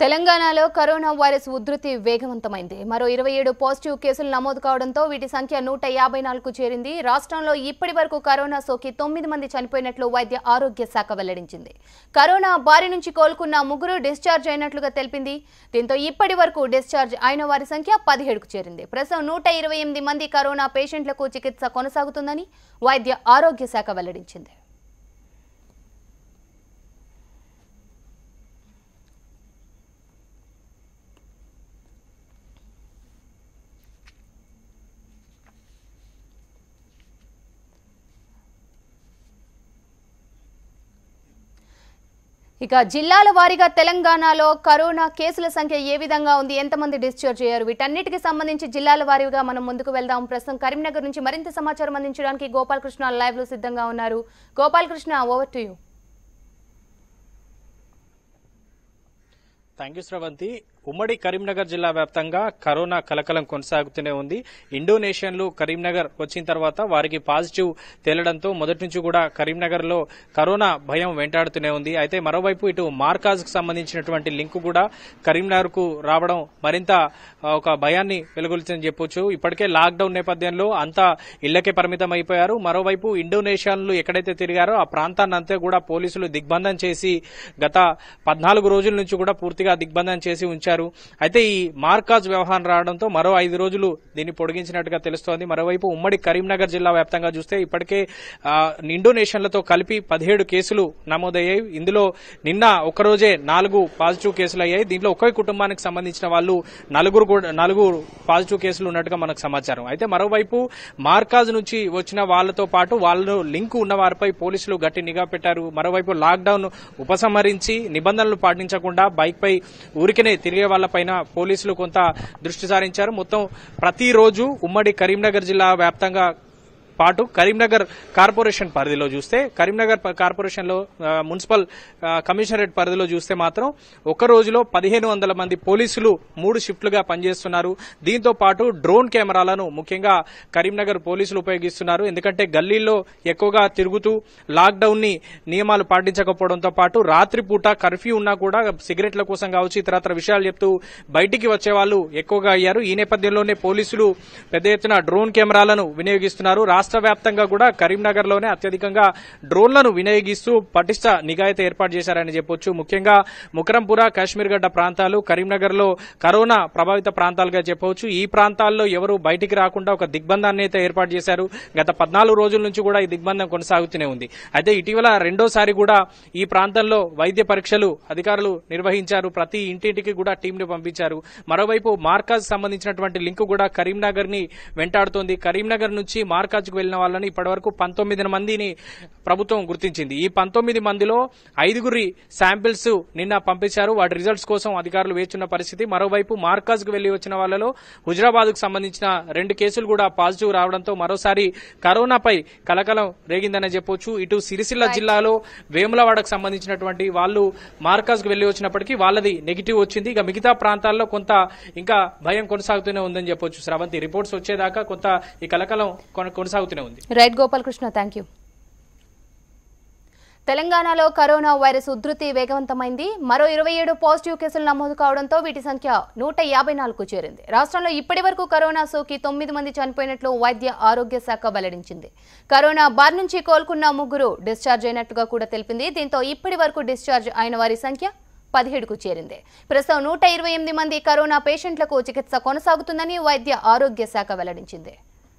తెలంగాణలో corona virus ఉధృతి వేగవంతమైంది. మరో 27 పాజిటివ్ కేసులు నమోదు కావడంతో వీటి సంఖ్య 154కు చేరింది. రాష్ట్రంలో ఇప్పటివరకు కరోనా సోకి 9 మంది చనిపోయినట్లు వైద్య ఆరోగ్య శాఖ వెల్లడించింది. కరోనా బారి నుంచి కోలుకున్న 3 డిశ్చార్జ్ అయినట్లుగా తెలిపింది. దీంతో ఇప్పటివరకు డిశ్చార్జ్ అయిన వారి సంఖ్య 17కు చేరింది. ప్రస్తుతం 128 మంది కరోనా పేషెంట్లకు చికిత్స కొనసాగుతుందని వైద్య ఆరోగ్య శాఖ వెల్లడించింది. ఇక జిల్లాల వారీగా తెలంగాణలో కరోనా కేసుల సంఖ్య ఏ విధంగా ఉంది, ఎంతమంది డిశ్చార్జ్ అయ్యారు, వీటన్నిటికి సంబంధించి జిల్లాల వారీగా మనం ముందుకు వెళ్దాం. ప్రస్తుతం కరీంనగర్ నుంచి మరింత సమాచారం అందించడానికి గోపాలకృష్ణ లైవ్ లో సిద్ధంగా ఉన్నారు. Gopalakrishna, over to you. Thank you Sravanthi. ఉమ్మడి కరీంనగర్ జిల్లా వ్యాప్తంగా కరోనా కలకలం కొనసాగుతూనే ఉంది. ఇండోనేషియన్లు కరీంనగర్ వచ్చిన తర్వాత వారికి పాజిటివ్ తేలడంతో మొదటి నుంచి కూడా కరీంనగర్ లో కరోనా భయం వెంటాడుతూనే ఉంది. అయితే మరోవైపు ఇటు మార్కాజ్ కు సంబంధించినటువంటి లింక్ కూడా కరీంనగర్ కు రావడం మరింత ఒక భయాన్ని వెలుగొల్చిందని చెప్పొచ్చు. ఇప్పటికే లాక్డౌన్ నేపథ్యంలో అంతా ఇళ్లకే పరిమితం అయిపోయారు. మరోవైపు ఇండోనేషియన్లు ఎక్కడైతే తిరిగారో ఆ ప్రాంతాన్ని అంతా కూడా పోలీసులు దిగ్బంధం చేసి గత 14 రోజుల నుంచి కూడా పూర్తిగా దిగ్బంధం చేసి ఉంచారు. అయితే ఈ మార్కాజ్ వ్యవహారం రావడంతో మరో 5 రోజులు దీన్ని పొడిగించినట్టుగా తెలుస్తోంది. మరోవైపు ఉమ్మడి కరీంనగర్ జిల్లా వ్యాప్తంగా చూస్తే ఇప్పటికే ఇండోనేషియన్లతో కలిపి 17 కేసులు నమోదయ్యాయి. ఇందులో నిన్న ఒక్కరోజే 4 పాజిటివ్ కేసులు అయ్యాయి. దీంట్లో ఒకే కుటుంబానికి సంబంధించిన వాళ్ళు 4 పాజిటివ్ కేసులు ఉన్నట్టుగా మనకు సమాచారం. అయితే మరోవైపు మార్కాజ్ నుంచి వచ్చిన వాళ్లతో పాటు వాళ్ళు లింక్ ఉన్న వారిపై పోలీసులు గట్టి నిఘా పెట్టారు. మరోవైపు లాక్డౌన్ ఉపసంహరించి నిబంధనలు పాటించకుండా బైక్ పై ఊరికనే తిరిగే వాళ్లపైన పోలీసులు కొంత దృష్టి సారించారు. మొత్తం ప్రతిరోజు ఉమ్మడి కరీంనగర్ జిల్లా వ్యాప్తంగా పాటు కరీంనగర్ కార్పొరేషన్ పరిధిలో చూస్తే కరీంనగర్ కార్పొరేషన్ లో మున్సిపల్ కమిషనరేట్ పరిధిలో చూస్తే మాత్రం ఒక రోజులో 1500 మంది పోలీసులు 3 షిఫ్ట్లుగా పనిచేస్తున్నారు. దీంతో పాటు డ్రోన్ కెమెరాలను ముఖ్యంగా కరీంనగర్ పోలీసులు ఉపయోగిస్తున్నారు. ఎందుకంటే గల్లీల్లో ఎక్కువగా తిరుగుతూ లాక్డౌన్ ని నియమాలు పాటించకపోవడంతో పాటు రాత్రిపూట కర్ఫ్యూ ఉన్నా కూడా సిగరెట్ల కోసం కావచ్చు ఇతరత్ర విషయాలు చెప్తూ బయటికి వచ్చే వాళ్ళు ఎక్కువగా అయ్యారు. ఈ నేపథ్యంలోనే పోలీసులు పెద్ద ఎత్తున డ్రోన్ కెమెరాలను వినియోగిస్తున్నారు. రాష్ట్ర వ్యాప్తంగా కూడా కరీంనగర్ లోనే అత్యధికంగా డ్రోన్లను వినియోగిస్తూ పటిష్ట నిఘా అయితే ఏర్పాటు చేశారని చెప్పొచ్చు. ముఖ్యంగా ముకరంపుర, కాశ్మీర్ గడ్డ ప్రాంతాలు కరీంనగర్ లో కరోనా ప్రభావిత ప్రాంతాలుగా చెప్పవచ్చు. ఈ ప్రాంతాల్లో ఎవరు బయటికి రాకుండా ఒక దిగ్బంధాన్ని అయితే ఏర్పాటు చేశారు. గత 14 రోజుల నుంచి కూడా ఈ దిగ్బంధం కొనసాగుతూనే ఉంది. అయితే ఇటీవల రెండోసారి కూడా ఈ ప్రాంతంలో వైద్య పరీక్షలు అధికారులు నిర్వహించారు. ప్రతి ఇంటింటికి కూడా టీంని పంపించారు. మరోవైపు మార్కాజ్ సంబంధించినటువంటి లింక్ కూడా కరీంనగర్ ని వెంటాడుతోంది. కరీంనగర్ నుంచి మార్కాజ్ వెళ్లిన వాళ్ళని ఇప్పటివరకు 19 మందిని ప్రభుత్వం గుర్తించింది. ఈ 19 మందిలో 5 శాంపిల్స్ నిన్న పంపించారు. వాటి రిజల్ట్స్ కోసం అధికారులు వేచున్న పరిస్థితి. మరోవైపు మార్కాజ్ కు వెళ్లి వచ్చిన వాళ్లలో హుజరాబాద్ కు సంబంధించిన 2 కేసులు కూడా పాజిటివ్ రావడంతో మరోసారి కరోనాపై కలకలం రేగిందని చెప్పొచ్చు. ఇటు సిరిసిల్ల జిల్లాలో వేములవాడకు సంబంధించినటువంటి వాళ్ళు మార్కాజ్ కు వెళ్లి వచ్చినప్పటికీ వాళ్ళది నెగిటివ్ వచ్చింది. ఇక మిగతా ప్రాంతాల్లో కొంత ఇంకా భయం కొనసాగుతూనే ఉందని చెప్పొచ్చు. శ్రవంతి, రిపోర్ట్స్ వచ్చేదాకా కొంత ఈ కలకలం కొనసాగుతూనే ఉంది. Right Gopalakrishna, thank you. తెలంగాణలో కరోనా వైరస్ ఉధృతి వేగవంతమైంది. మరో 27 పాజిటివ్ కేసులు నమోదు కావడంతో వీటి సంఖ్య 154కు చేరింది. రాష్ట్రంలో ఇప్పటివరకు కరోనా సోకి 9 మంది చనిపోయినట్లు వైద్య ఆరోగ్య శాఖ వెల్లడించింది. కరోనా బారి నుంచి కోలుకున్న 3 డిశ్చార్జ్ అయినట్టుగా కూడా తెలిపింది. దీంతో ఇప్పటివరకు డిశ్చార్జ్ అయిన వారి సంఖ్య 17కు చేరింది. ప్రస్తుతం 128 మంది కరోనా పేషెంట్లకు చికిత్స కొనసాగుతుందని వైద్య ఆరోగ్య శాఖ వెల్లడించింది.